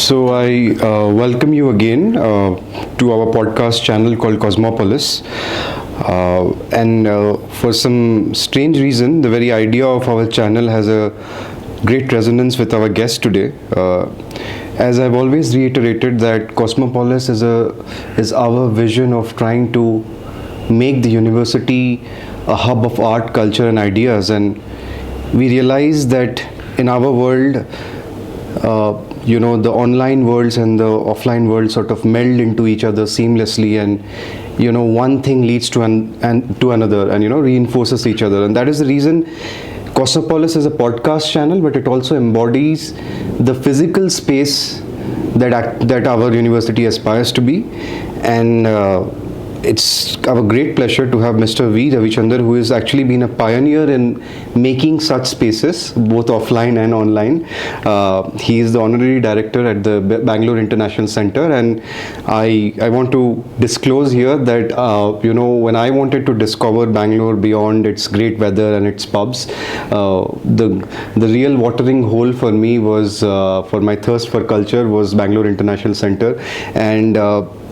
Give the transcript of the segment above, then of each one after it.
So I welcome you again to our podcast channel called Cosmopolis. And for some strange reason, the very idea of our channel has a great resonance with our guest today. As I've always reiterated that Cosmopolis is our vision of trying to make the university a hub of art, culture, and ideas. And we realize that in our world, the online worlds and the offline world sort of meld into each other seamlessly, and one thing leads to another, and reinforces each other. And that is the reason Cosmopolis is a podcast channel, but it also embodies the physical space that our university aspires to be. And it's our great pleasure to have Mr. V. Ravichandar, who has actually been a pioneer in making such spaces, both offline and online. He is the honorary director at the Bangalore International Centre, and I want to disclose here that when I wanted to discover Bangalore beyond its great weather and its pubs, the real watering hole for me was for my thirst for culture was Bangalore International Centre. And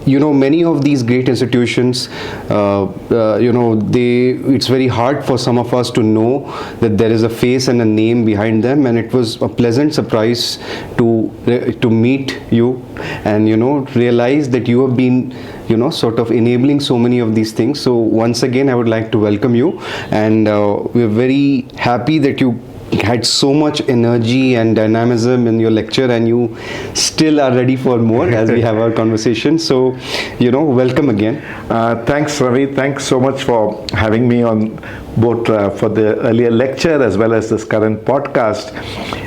many of these great institutions, it's very hard for some of us to know that there is a face and a name behind them. And it was a pleasant surprise to meet you and, realize that you have been, sort of enabling so many of these things. So once again, I would like to welcome you. And we're very happy that you had so much energy and dynamism in your lecture, and you still are ready for more as we have our conversation. So, welcome again. Thanks, Ravi. Thanks so much for having me on both for the earlier lecture as well as this current podcast.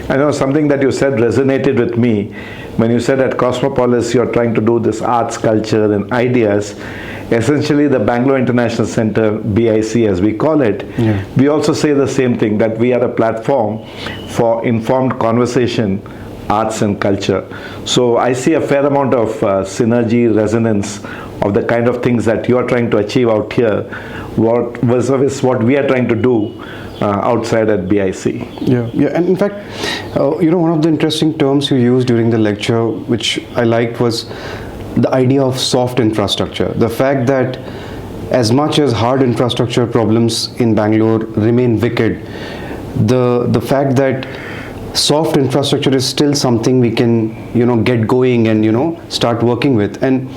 I know something that you said resonated with me when you said at Cosmopolis you're trying to do this arts, culture, and ideas. Essentially, the Bangalore International Centre, BIC as we call it, we also say the same thing, that we are a platform for informed conversation, arts and culture. So I see a fair amount of synergy, resonance of the kind of things that you are trying to achieve out here versus what we are trying to do outside at BIC. Yeah. And in fact, one of the interesting terms you used during the lecture, which I liked, was the idea of soft infrastructure. The fact that as much as hard infrastructure problems in Bangalore remain wicked, the fact that soft infrastructure is still something we can, get going and, start working with. And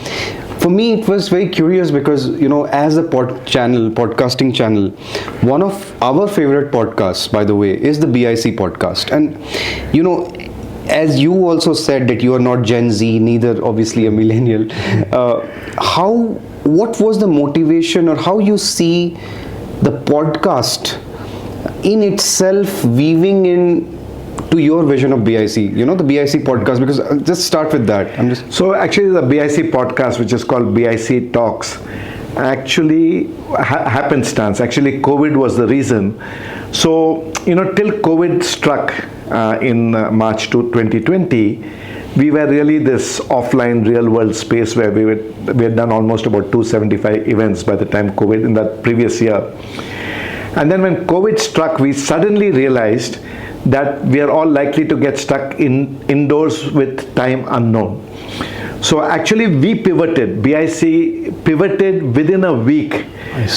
for me, it was very curious because, as a podcasting channel, one of our favorite podcasts, by the way, is the BIC podcast. And, as you also said that you are not Gen Z, neither obviously a millennial, what was the motivation, or how you see the podcast in itself weaving in to your vision of BIC, the BIC podcast? Because just start with that. So actually the BIC podcast, which is called BIC Talks, actually happenstance. Actually, COVID was the reason. So, till COVID struck in March 2020, we were really this offline real world space where we had done almost about 275 events by the time COVID in that previous year. And then when COVID struck, we suddenly realized that we are all likely to get stuck indoors with time unknown. So actually we pivoted, BIC pivoted within a week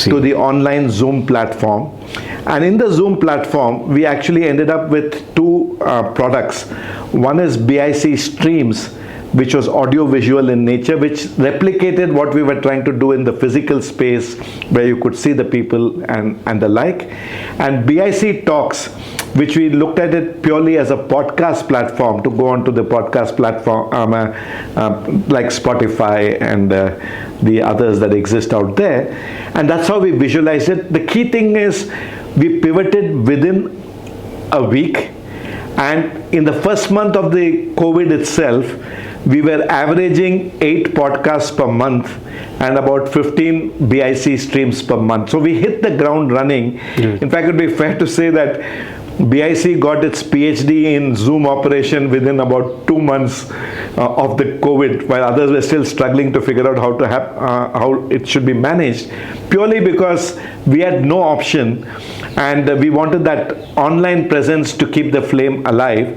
to the online Zoom platform. And in the Zoom platform, we actually ended up with two products. One is BIC Streams, which was audio-visual in nature, which replicated what we were trying to do in the physical space where you could see the people and the like. And BIC Talks, which we looked at it purely as a podcast platform to go onto the podcast platform like Spotify and the others that exist out there. And that's how we visualized it. The key thing is we pivoted within a week. And in the first month of the COVID itself, we were averaging 8 podcasts per month and about 15 BIC streams per month. So we hit the ground running. In fact, it would be fair to say that BIC got its PhD in Zoom operation within about 2 months of the COVID, while others were still struggling to figure out how it should be managed, purely because we had no option, and we wanted that online presence to keep the flame alive.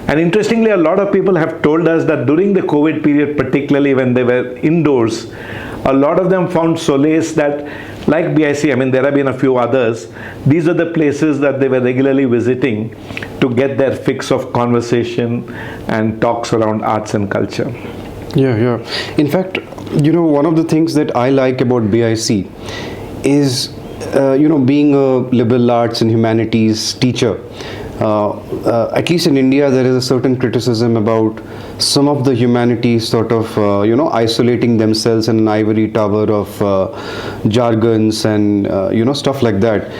And interestingly, a lot of people have told us that during the COVID period, particularly when they were indoors, a lot of them found solace that, like BIC, I mean, there have been a few others, these are the places that they were regularly visiting to get their fix of conversation and talks around arts and culture. Yeah. In fact, one of the things that I like about BIC is, being a liberal arts and humanities teacher. At least in India, there is a certain criticism about some of the humanities sort of, isolating themselves in an ivory tower of jargons and, stuff like that.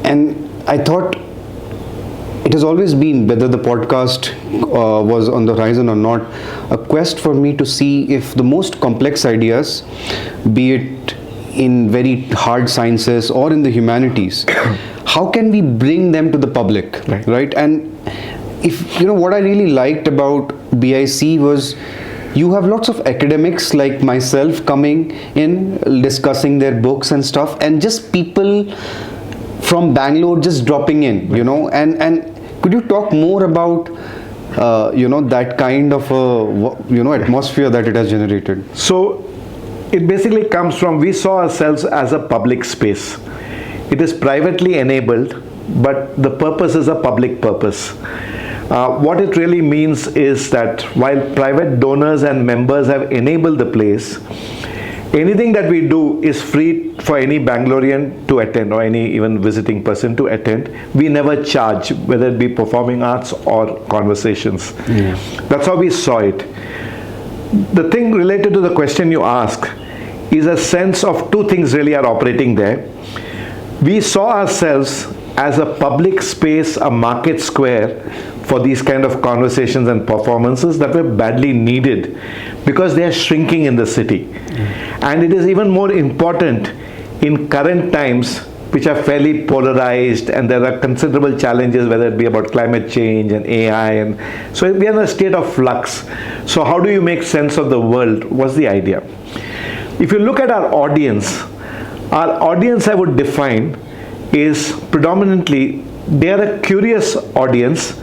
And I thought it has always been, whether the podcast was on the horizon or not, a quest for me to see if the most complex ideas, be it in very hard sciences or in the humanities, how can we bring them to the public, right? And if what I really liked about BIC was you have lots of academics like myself coming in, discussing their books and stuff, and just people from Bangalore just dropping in, and could you talk more about that kind of atmosphere that it has generated? So it basically comes from, we saw ourselves as a public space. It is privately enabled, but the purpose is a public purpose. What it really means is that while private donors and members have enabled the place, anything that we do is free for any Bangalorean to attend, or any even visiting person to attend. We never charge, whether it be performing arts or conversations. Yeah. That's how we saw it. The thing related to the question you ask is a sense of two things really are operating there. We saw ourselves as a public space, a market square for these kind of conversations and performances that were badly needed because they are shrinking in the city. And it is even more important in current times, which are fairly polarized, and there are considerable challenges, whether it be about climate change and AI, and so we are in a state of flux. So how do you make sense of the world was the idea. If you look at our audience I would define is predominantly, they are a curious audience,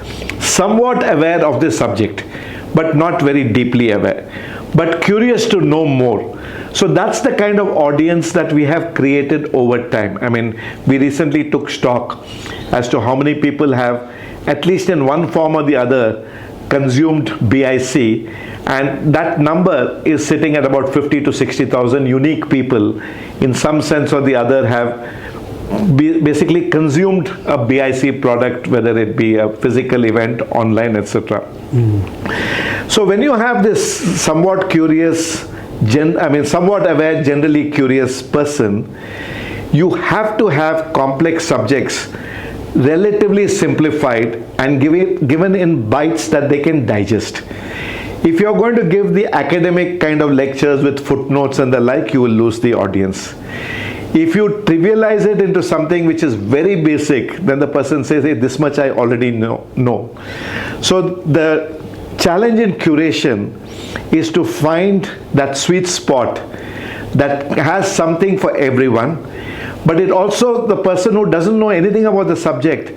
somewhat aware of the subject, but not very deeply aware, but curious to know more. So that's the kind of audience that we have created over time. I mean, we recently took stock as to how many people have, at least in one form or the other, consumed BIC, and that number is sitting at about 50 to 60,000 unique people in some sense or the other have basically consumed a BIC product, whether it be a physical event, online, etc. So when you have this somewhat curious, somewhat aware, generally curious person, you have to have complex subjects relatively simplified and given in bites that they can digest. If you're going to give the academic kind of lectures with footnotes and the like, you will lose the audience. If you trivialize it into something which is very basic, then the person says, hey, this much I already know. So the challenge in curation is to find that sweet spot that has something for everyone, but it also, the person who doesn't know anything about the subject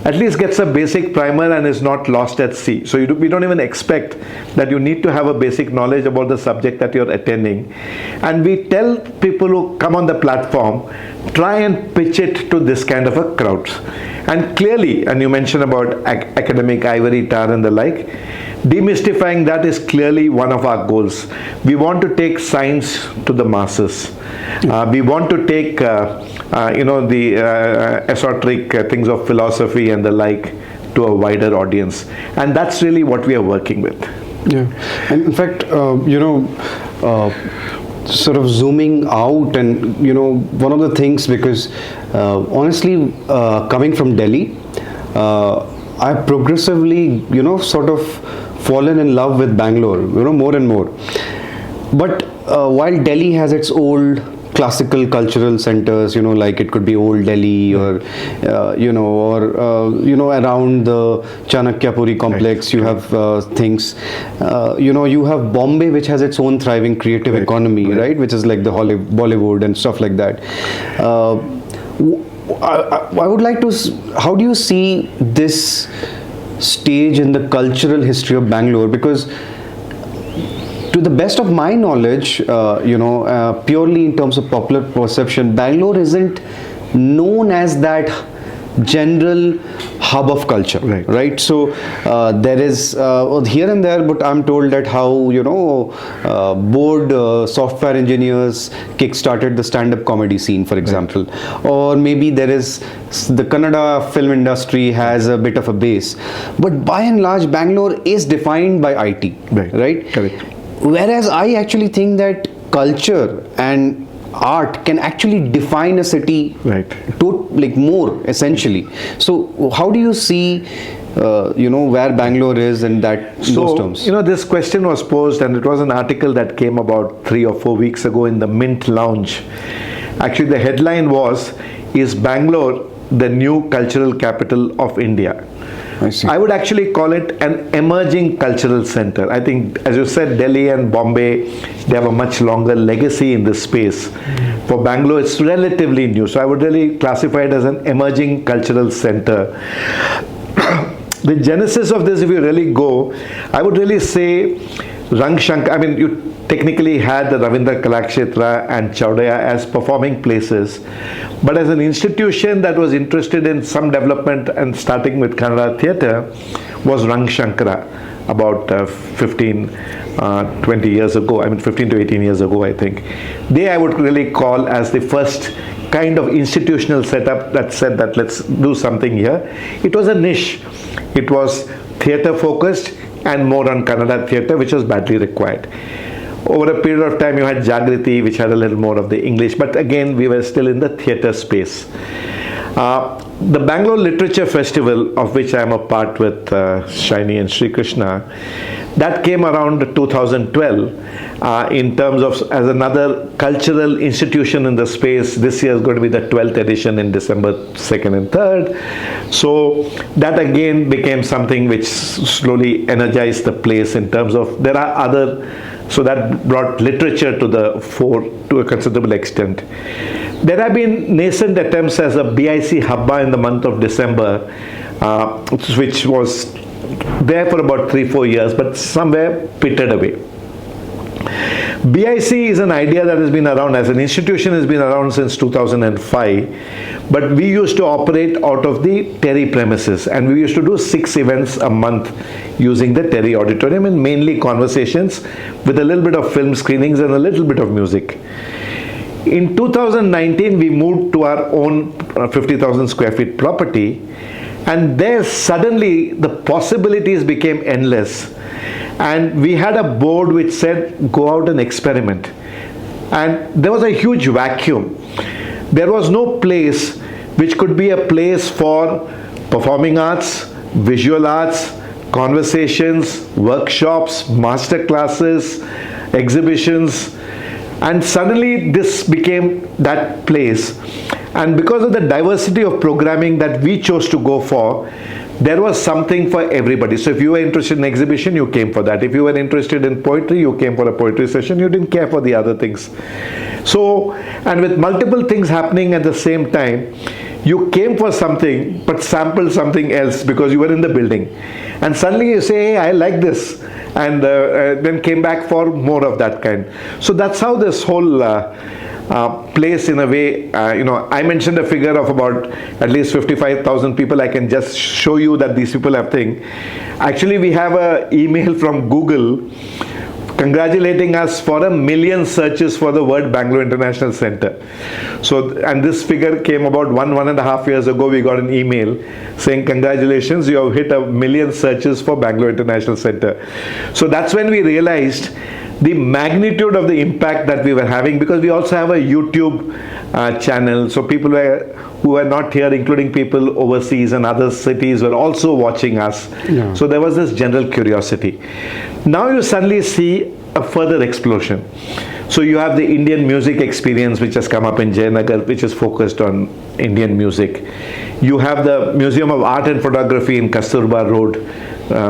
at least gets a basic primer and is not lost at sea. So we don't even expect that you need to have a basic knowledge about the subject that you're attending. And we tell people who come on the platform, try and pitch it to this kind of a crowd. And clearly, and you mentioned about academic ivory tower and the like, demystifying that is clearly one of our goals. We want to take science to the masses. We want to take the esoteric things of philosophy and the like to a wider audience, and that's really what we are working with. Yeah, and in fact, sort of zooming out, and one of the things, because honestly, coming from Delhi, I've progressively sort of fallen in love with Bangalore, more and more. But while Delhi has its old classical cultural centers, like it could be Old Delhi or, around the Chanakyapuri complex, you have things, you have Bombay, which has its own thriving creative economy, right? Which is like the Bollywood and stuff like that. I would like to, how do you see this stage in the cultural history of Bangalore? Because to the best of my knowledge, purely in terms of popular perception, Bangalore isn't known as that general hub of culture, right? So there is here and there, but I'm told that how bored software engineers kick-started the stand-up comedy scene, for example, or maybe there is the Kannada film industry has a bit of a base, but by and large, Bangalore is defined by IT, right? Correct. Whereas I actually think that culture and art can actually define a city, more essentially. So how do you see where Bangalore is in those terms? This question was posed, and it was an article that came about 3 or 4 weeks ago in the Mint Lounge. Actually, the headline was, "Is Bangalore the new cultural capital of India?" I see. I would actually call it an emerging cultural center. I think, as you said, Delhi and Bombay, they have a much longer legacy in this space. For Bangalore, it's relatively new. So I would really classify it as an emerging cultural center. The genesis of this, if you really go, I would really say Rang Shankar. I mean, you technically had the Ravindra Kalakshetra and Chaudhaya as performing places, but as an institution that was interested in some development and starting with Kannada theatre was Rang Shankara about 20 years ago. I mean 15 to 18 years ago, I think. They I would really call as the first kind of institutional setup that said that let's do something here. It was a niche. It was theatre focused and more on Kannada theatre, which was badly required. Over a period of time, you had Jagriti, which had a little more of the English, but again, we were still in the theatre space. The Bangalore Literature Festival, of which I am a part with Shiny and Sri Krishna, that came around 2012 in terms of as another cultural institution in the space. This year is going to be the 12th edition in December 2nd and 3rd. So that again became something which slowly energized the place in terms of there are other. So that brought literature to the fore to a considerable extent. There have been nascent attempts as a BIC Habba in the month of December, which was there for about 3-4 years, but somewhere petered away. BIC is an idea that has been around, as an institution has been around since 2005, but we used to operate out of the Terry premises, and we used to do 6 events a month using the Terry auditorium, and mainly conversations with a little bit of film screenings and a little bit of music. In 2019, we moved to our own 50,000 square feet property, and there suddenly the possibilities became endless. And we had a board which said, go out and experiment. And there was a huge vacuum. There was no place which could be a place for performing arts, visual arts, conversations, workshops, master classes, exhibitions. And suddenly this became that place. And because of the diversity of programming that we chose to go for, there was something for everybody. So if you were interested in exhibition, you came for that. If you were interested in poetry, you came for a poetry session. You didn't care for the other things. So, and with multiple things happening at the same time, you came for something, but sampled something else because you were in the building. And suddenly you say, hey, I like this. And then came back for more of that kind. So that's how this whole place in a way, I mentioned a figure of about at least 55,000 people. I can just show you that these people have thing. Actually, we have an email from Google congratulating us for 1 million searches for the word Bangalore International Centre. So, and this figure came about 1.5 years ago. We got an email saying, congratulations, you have hit 1 million searches for Bangalore International Centre. So that's when we realized the magnitude of the impact that we were having, because we also have a YouTube channel. So people who were not here, including people overseas and other cities, were also watching us. Yeah. So there was this general curiosity. Now you suddenly see a further explosion. So you have the Indian music experience which has come up in Jayanagar, which is focused on Indian music. You have the Museum of Art and Photography in Kasturba Road,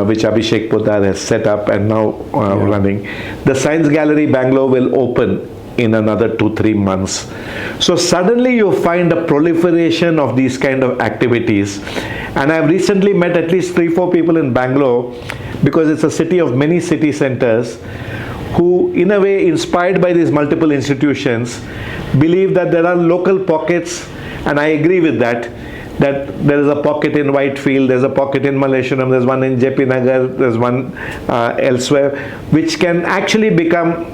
which Abhishek Poddar has set up and now running. The Science Gallery Bangalore will open in another 2-3 months. So suddenly you find a proliferation of these kind of activities. And I've recently met at least 3-4 people in Bangalore, because it's a city of many city centers, who in a way, inspired by these multiple institutions, believe that there are local pockets, and I agree with that there is a pocket in Whitefield, there's a pocket in Malleshwaram, there's one in JP Nagar, there's one elsewhere, which can actually become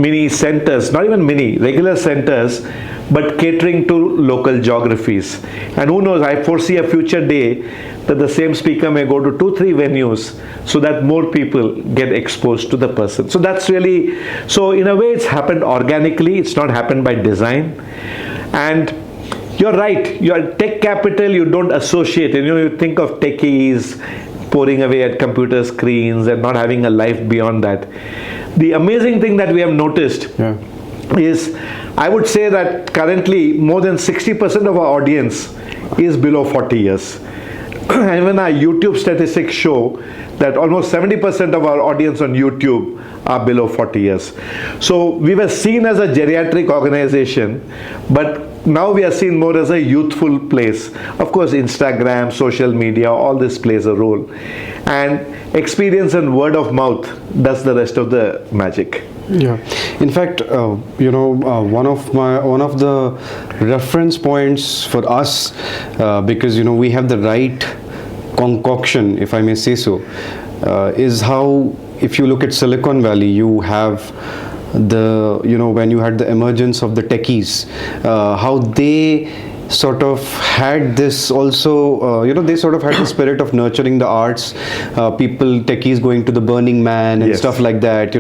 mini centers, not even mini, regular centers, but catering to local geographies. And who knows, I foresee a future day that the same speaker may go to 2-3 venues so that more people get exposed to the person. So that's really, so in a way it's happened organically, it's not happened by design. And you're right, your tech capital, you don't associate it. You think of techies poring away at computer screens and not having a life beyond that. The amazing thing that we have noticed is, I would say that currently more than 60% of our audience is below 40 years. And when our YouTube statistics show that almost 70% of our audience on YouTube are below 40 years. So we were seen as a geriatric organization, but now we are seen more as a youthful place. Of course, Instagram, social media, all this plays a role. And experience and word of mouth does the rest of the magic. Yeah, in fact, one of the reference points for us, because we have the right concoction, if I may say so, is how, if you look at Silicon Valley, you have the when you had the emergence of the techies, how they sort of had this also, they sort of had the spirit of nurturing the arts, techies going to the Burning Man and stuff like that,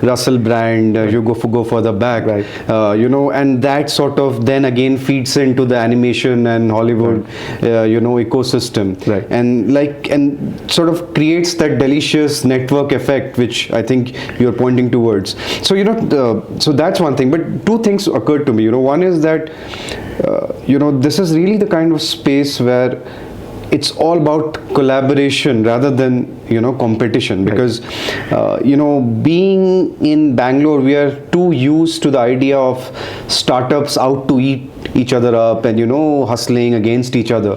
Russell Brand, you go further back, and that sort of then again feeds into the animation and Hollywood, ecosystem, and sort of creates that delicious network effect, which I think you're pointing towards. So, so that's one thing, but two things occurred to me. One is that, this is really the kind of space where it's all about collaboration rather than competition, because being in Bangalore, we are too used to the idea of startups out to eat each other up and hustling against each other.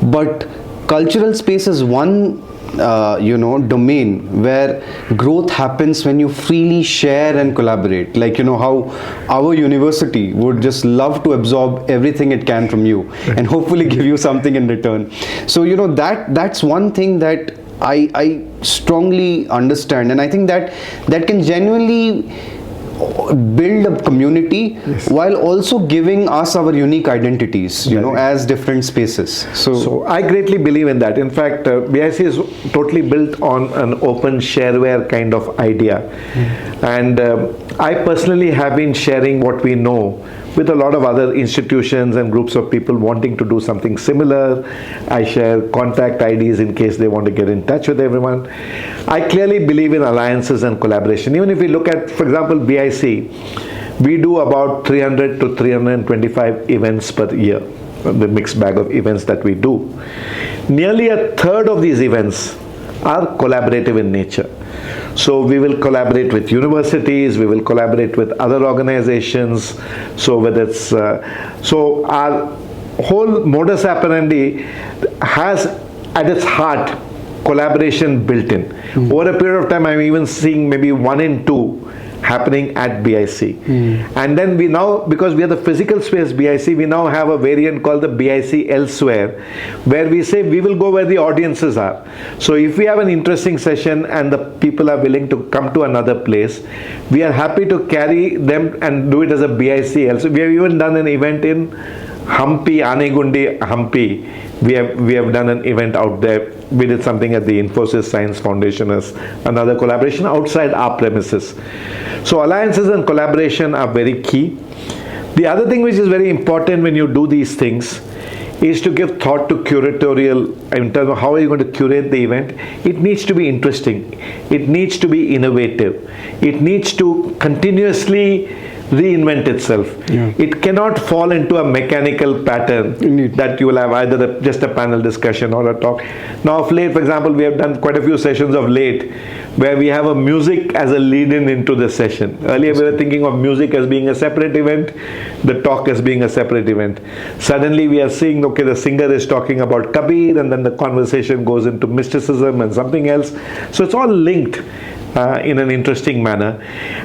But cultural space is one domain where growth happens when you freely share and collaborate, like how our university would just love to absorb everything it can from you and hopefully give you something in return. So that's one thing that I strongly understand, and I think that can genuinely build a community while also giving us our unique identities, as different spaces. So I greatly believe in that. In fact, BIC is totally built on an open shareware kind of idea. And I personally have been sharing what we know with a lot of other institutions and groups of people wanting to do something similar. I share contact IDs in case they want to get in touch with everyone. I clearly believe in alliances and collaboration. Even if we look at, for example, BIC, we do about 300 to 325 events per year, the mixed bag of events that we do. Nearly a third of these events are collaborative in nature. So we will collaborate with universities, we will collaborate with other organizations. So whether it's, so our whole modus operandi has at its heart collaboration built in. Over a period of time, I'm even seeing maybe 1 in 2 happening at BIC. And then we now, because we are the physical space BIC, we now have a variant called the BIC Elsewhere, where we say we will go where the audiences are. So if we have an interesting session and the people are willing to come to another place, we are happy to carry them and do it as a BIC Elsewhere. We have even done an event in Hampi, Anegundi, Hampi. We have done an event out there. We did something at the Infosys Science Foundation as another collaboration outside our premises. So alliances and collaboration are very key. The other thing which is very important when you do these things is to give thought to curatorial in terms of how are you going to curate the event. It needs to be interesting. It needs to be innovative. It needs to continuously reinvent itself. Yeah. It cannot fall into a mechanical pattern Indeed. that you will have either just a panel discussion or a talk. Now of late, for example, we have done quite a few sessions of late where we have a music as a lead-in into the session. Earlier we were thinking of music as being a separate event, the talk as being a separate event. Suddenly we are seeing, okay, the singer is talking about Kabir, and then the conversation goes into mysticism and something else. So it's all linked in an interesting manner.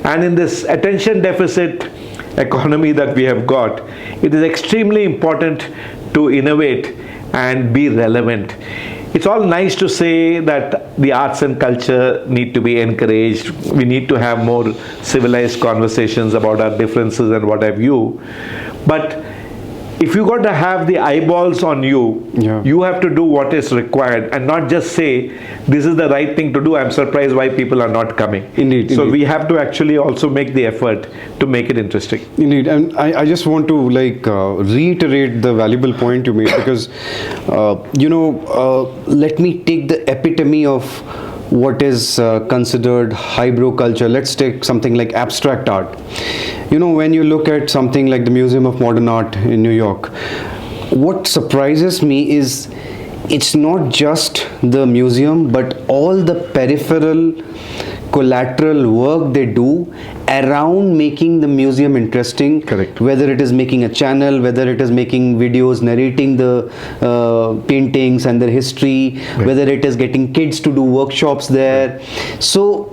And in this attention deficit economy that we have got, it is extremely important to innovate and be relevant. It's all nice to say that the arts and culture need to be encouraged. We need to have more civilized conversations about our differences and what have you. But if you got to have the eyeballs on you, Yeah. you have to do what is required and not just say, this is the right thing to do. I'm surprised why people are not coming. Indeed, So indeed. we have to actually also make the effort to make it interesting. Indeed, and I just want to reiterate the valuable point you made, because let me take the epitome of what is considered highbrow culture. Let's take something like abstract art. When you look at something like the Museum of Modern Art in New York, what surprises me is it's not just the museum, but all the peripheral collateral work they do around making the museum interesting. Correct. Whether it is making a channel, whether it is making videos narrating the paintings and their history, whether it is getting kids to do workshops there. So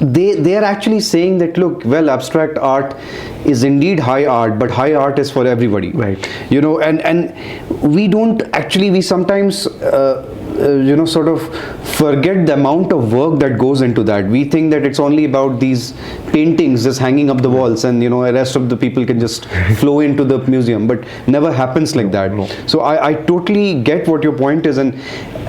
they are actually saying that, look, well, abstract art is indeed high art, but high art is for everybody. Right. And we sometimes sort of forget the amount of work that goes into that. We think that it's only about these paintings just hanging up the walls, and the rest of the people can just flow into the museum, but never happens like that. No. So I totally get what your point is, and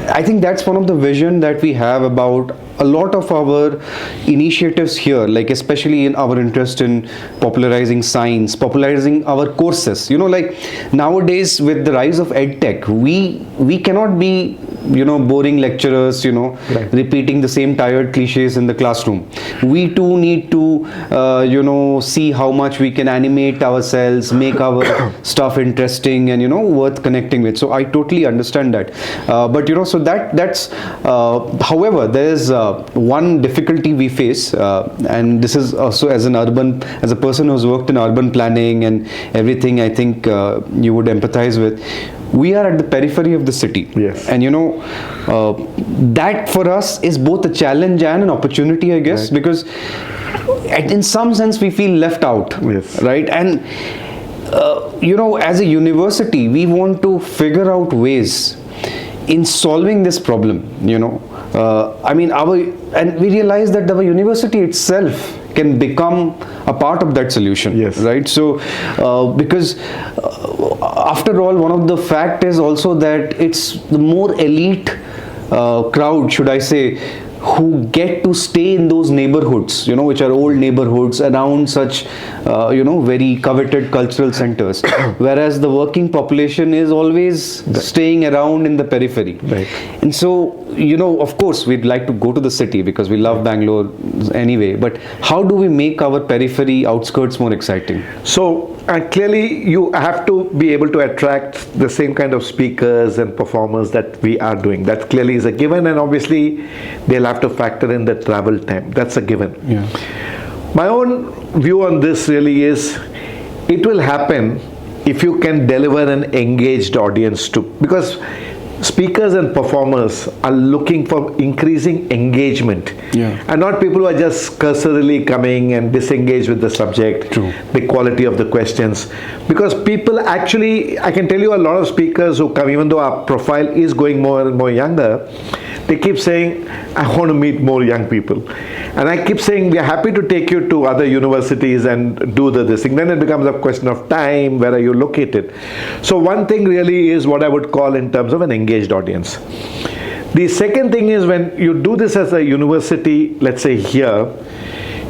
I think that's one of the vision that we have about a lot of our initiatives here, like especially in our interest in popularizing science, popularizing our courses. Like nowadays with the rise of edtech, we cannot be boring lecturers, Right. repeating the same tired cliches in the classroom. We too need to see how much we can animate ourselves, make our stuff interesting and worth connecting with. So I totally understand that, but so that's however, there is one difficulty we face, and this is also as a person who's worked in urban planning and everything, I think you would empathize with. We are at the periphery of the city. Yes. And that for us is both a challenge and an opportunity, I guess, Right. because in some sense we feel left out. Yes. Right? And as a university, we want to figure out ways in solving this problem. And we realize that our university itself can become a part of that solution. Yes. Right? So because after all, one of the fact is also that it's the more elite crowd, should I say, who get to stay in those neighborhoods, which are old neighborhoods around such, very coveted cultural centers. Whereas the working population is always staying around in the periphery. Right. And so, of course, we'd like to go to the city because we love Bangalore anyway. But how do we make our periphery outskirts more exciting? So clearly you have to be able to attract the same kind of speakers and performers that we are doing. That clearly is a given, and obviously they'll have to factor in the travel time. That's a given. Yeah. My own view on this really is, it will happen if you can deliver an engaged audience too, because speakers and performers are looking for increasing engagement. Yeah. And not people who are just cursorily coming and disengaged with the subject. True. The quality of the questions, because people actually, I can tell you a lot of speakers who come, even though our profile is going more and more younger, they keep saying, I want to meet more young people. And I keep saying, we are happy to take you to other universities and do this thing. Then it becomes a question of time, where are you located? So one thing really is what I would call in terms of an engaged audience. The second thing is, when you do this as a university, let's say here,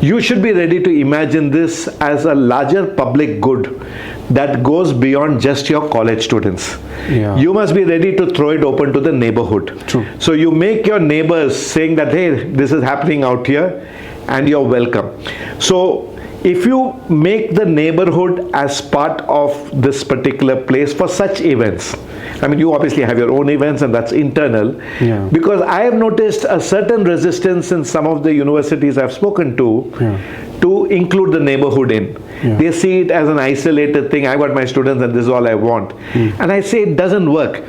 you should be ready to imagine this as a larger public good that goes beyond just your college students. Yeah. You must be ready to throw it open to the neighborhood. True. So you make your neighbors saying that, hey, this is happening out here, and you're welcome. So if you make the neighborhood as part of this particular place for such events, I mean, you obviously have your own events and that's internal. Yeah. Because I have noticed a certain resistance in some of the universities I've spoken to include the neighborhood in. Yeah. They see it as an isolated thing. I got my students and this is all I want. And I say it doesn't work.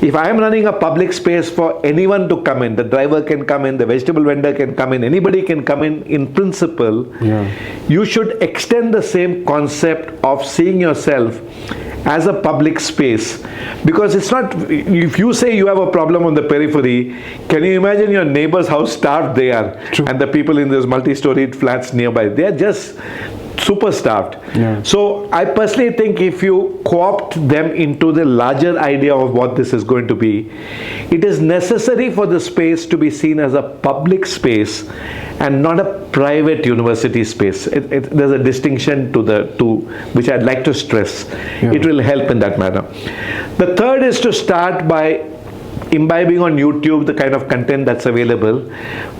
If I am running a public space for anyone to come in, the driver can come in, the vegetable vendor can come in, anybody can come in principle, you should extend the same concept of seeing yourself as a public space. Because it's not, if you say you have a problem on the periphery, can you imagine your neighbors how starved they are? True. And the people in those multi-storied flats nearby, they are just super starved. Yeah. So I personally think if you co-opt them into the larger idea of what this is going to be, it is necessary for the space to be seen as a public space and not a private university space. There's a distinction to the two, which I'd like to stress. Yeah. It will help in that manner. The third is to start by imbibing on YouTube the kind of content that's available,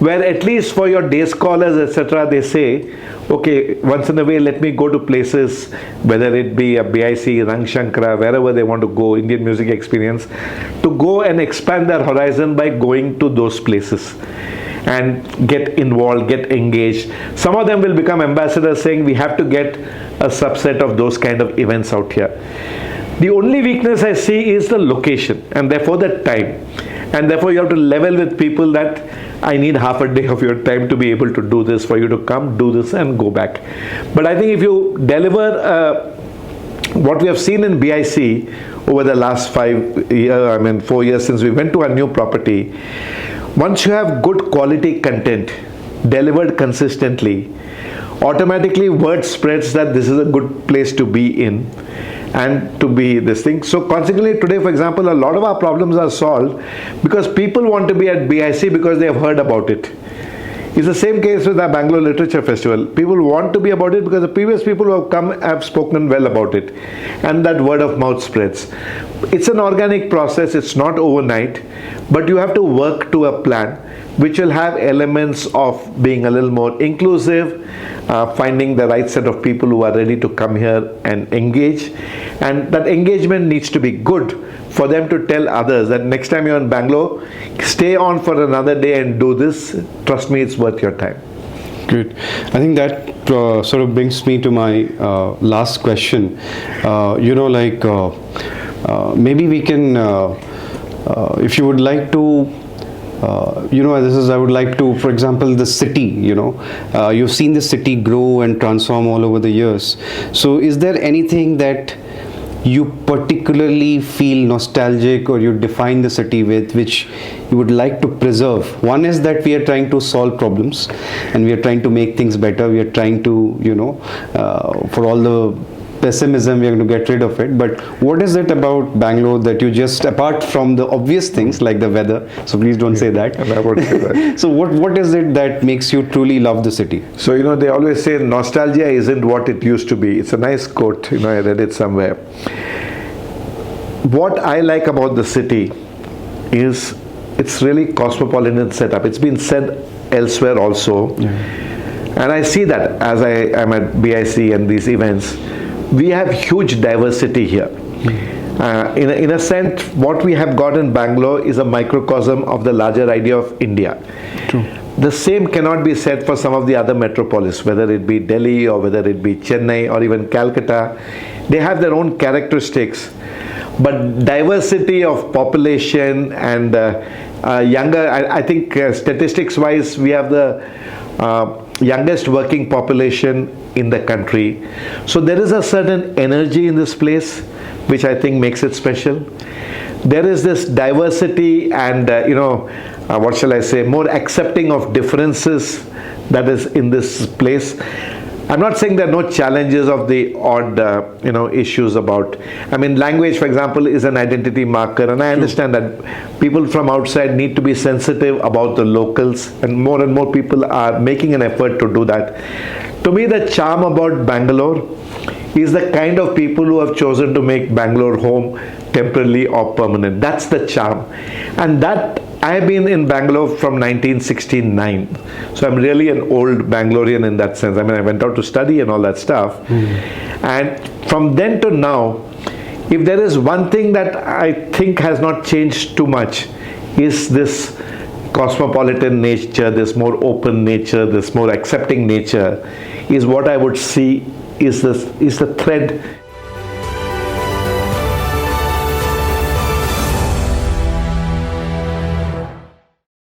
where at least for your day scholars, etc., they say, okay, once in a way, let me go to places, whether it be a BIC, Rang Shankara, wherever they want to go, Indian music experience, to go and expand their horizon by going to those places and get involved, get engaged. Some of them will become ambassadors saying we have to get a subset of those kind of events out here. The only weakness I see is the location and therefore the time. And therefore you have to level with people that I need half a day of your time to be able to do this, for you to come, do this and go back. But I think if you deliver what we have seen in BIC over the last 4 years since we went to a new property, once you have good quality content delivered consistently, automatically word spreads that this is a good place to be in and to be this thing. So consequently today, for example, a lot of our problems are solved because people want to be at BIC because they have heard about it. It's the same case with the Bangalore Literature Festival. People want to be about it because the previous people who have come have spoken well about it, and that word of mouth spreads. It's an organic process, it's not overnight, but you have to work to a plan which will have elements of being a little more inclusive, finding the right set of people who are ready to come here and engage, and that engagement needs to be good for them to tell others that next time you're in Bangalore, stay on for another day and do this. Trust me, it's worth your time. Good. I think that sort of brings me to my last question. Maybe we can, if you would like to, I would like to, for example, the city, you've seen the city grow and transform all over the years. So is there anything that you particularly feel nostalgic or you define the city with, which you would like to preserve? One is that we are trying to solve problems and we are trying to make things better. We are trying to, for all the pessimism, we are going to get rid of it. But what is it about Bangalore that you just, apart from the obvious things like the weather, so please don't say that. And I won't say that. So what is it that makes you truly love the city? So, they always say nostalgia isn't what it used to be. It's a nice quote, I read it somewhere. What I like about the city is it's really cosmopolitan setup. It's been said elsewhere also. Yeah. And I see that as I am at BIC and these events. We have huge diversity here. In a sense, what we have got in Bangalore is a microcosm of the larger idea of India. True. The same cannot be said for some of the other metropolis, whether it be Delhi or whether it be Chennai or even Calcutta. They have their own characteristics. But diversity of population and younger, I think statistics-wise, we have the youngest working population in the country. So there is a certain energy in this place which I think makes it special. There is this diversity and what shall I say, more accepting of differences that is in this place. I'm not saying there are no challenges of the odd issues about, language, for example, is an identity marker, and I understand that people from outside need to be sensitive about the locals, and more people are making an effort to do that. To me, the charm about Bangalore is the kind of people who have chosen to make Bangalore home temporarily or permanent. That's the charm. And that I have been in Bangalore from 1969. So I'm really an old Bangalorean in that sense. I mean, I went out to study and all that stuff. And from then to now, if there is one thing that I think has not changed too much, is this cosmopolitan nature, this more open nature, this more accepting nature, is what I would see is the thread